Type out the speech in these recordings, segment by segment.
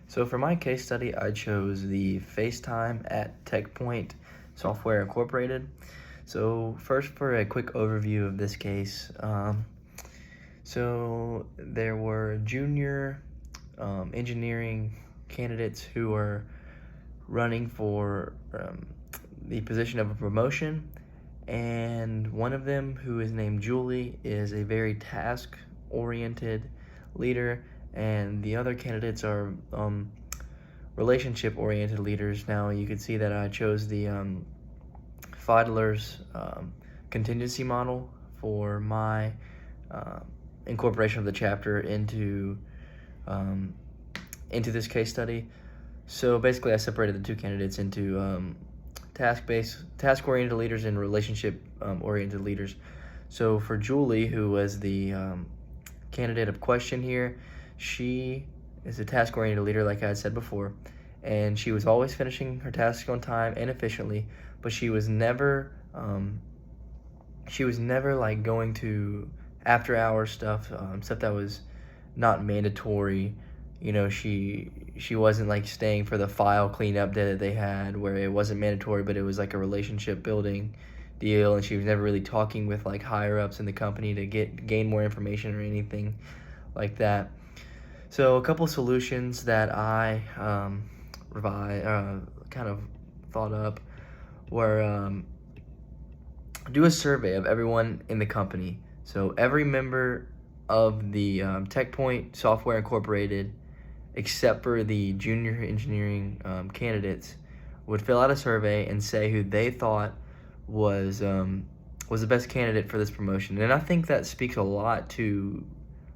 So for my case study, I chose the FaceTime at TechPoint Software Incorporated. So first, for a quick overview of this case, so there were junior engineering candidates who were running for the position of a promotion, and one of them, who is named Julie, is a very task-oriented leader, and the other candidates are relationship-oriented leaders. Now, you can see that I chose the Fiedler's contingency model for my incorporation of the chapter into this case study. So basically, I separated the two candidates into task-oriented leaders and relationship-oriented leaders. So for Julie, who was the candidate of question here, she is a task-oriented leader, like I had said before, and she was always finishing her tasks on time and efficiently, but she was never like going to after-hour stuff that was not mandatory. You know, she wasn't like staying for the file cleanup day that they had, where it wasn't mandatory, but it was like a relationship building deal, and she was never really talking with like higher ups in the company to gain more information or anything like that. So a couple solutions that I kind of thought up were do a survey of everyone in the company. So every member of the TechPoint Software Incorporated, except for the junior engineering candidates, would fill out a survey and say who they thought was the best candidate for this promotion. And I think that speaks a lot to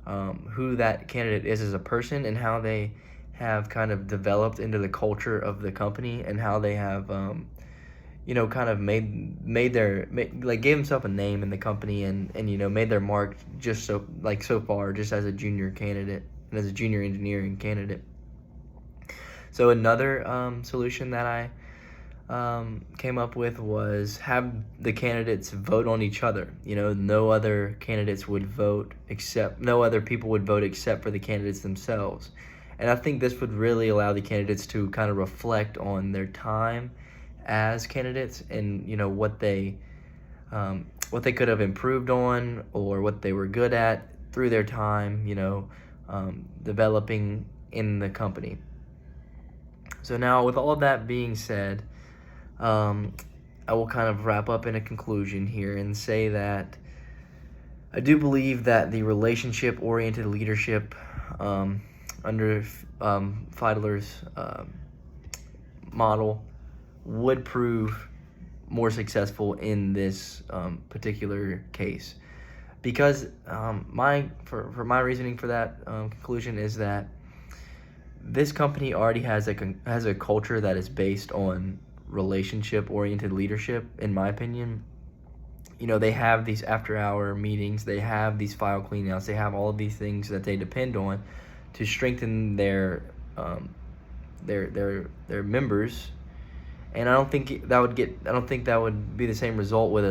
who that candidate is as a person, and how they have kind of developed into the culture of the company, and how they have kind of gave himself a name in the company, and made their mark just so far, just as a junior candidate and as a junior engineering candidate. So another solution that I came up with was have the candidates vote on each other. No other people would vote except for the candidates themselves. And I think this would really allow the candidates to kind of reflect on their time as candidates, and what they could have improved on, or what they were good at through their time developing in the company. So now, with all of that being said, I will kind of wrap up in a conclusion here and say that I do believe that the relationship-oriented leadership under Fiedler's model would prove more successful in this particular case, because my reasoning for that conclusion is that this company already has a culture that is based on relationship-oriented leadership. In my opinion, they have these after-hour meetings, they have these file cleanouts, they have all of these things that they depend on to strengthen their members. And I don't think that would be the same result with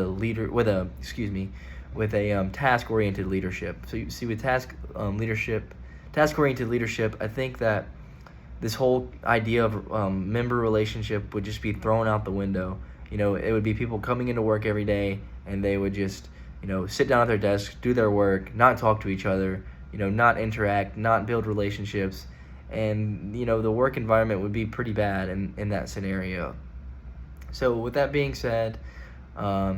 a task-oriented leadership. So you see, with task-oriented leadership, I think that this whole idea of member relationship would just be thrown out the window. It would be people coming into work every day, and they would just sit down at their desk, do their work, not talk to each other, not interact, not build relationships, and the work environment would be pretty bad in that scenario. So with that being said, I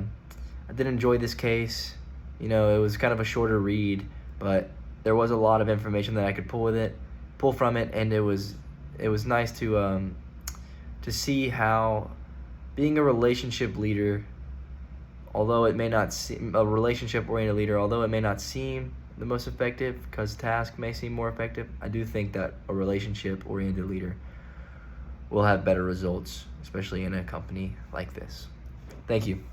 did enjoy this case. It was kind of a shorter read, but there was a lot of information that I could pull from it, and it was nice to see how being a relationship leader, although it may not seem a relationship-oriented leader, although it may not seem the most effective, because task may seem more effective, I do think that a relationship-oriented leader will have better results, especially in a company like this. Thank you.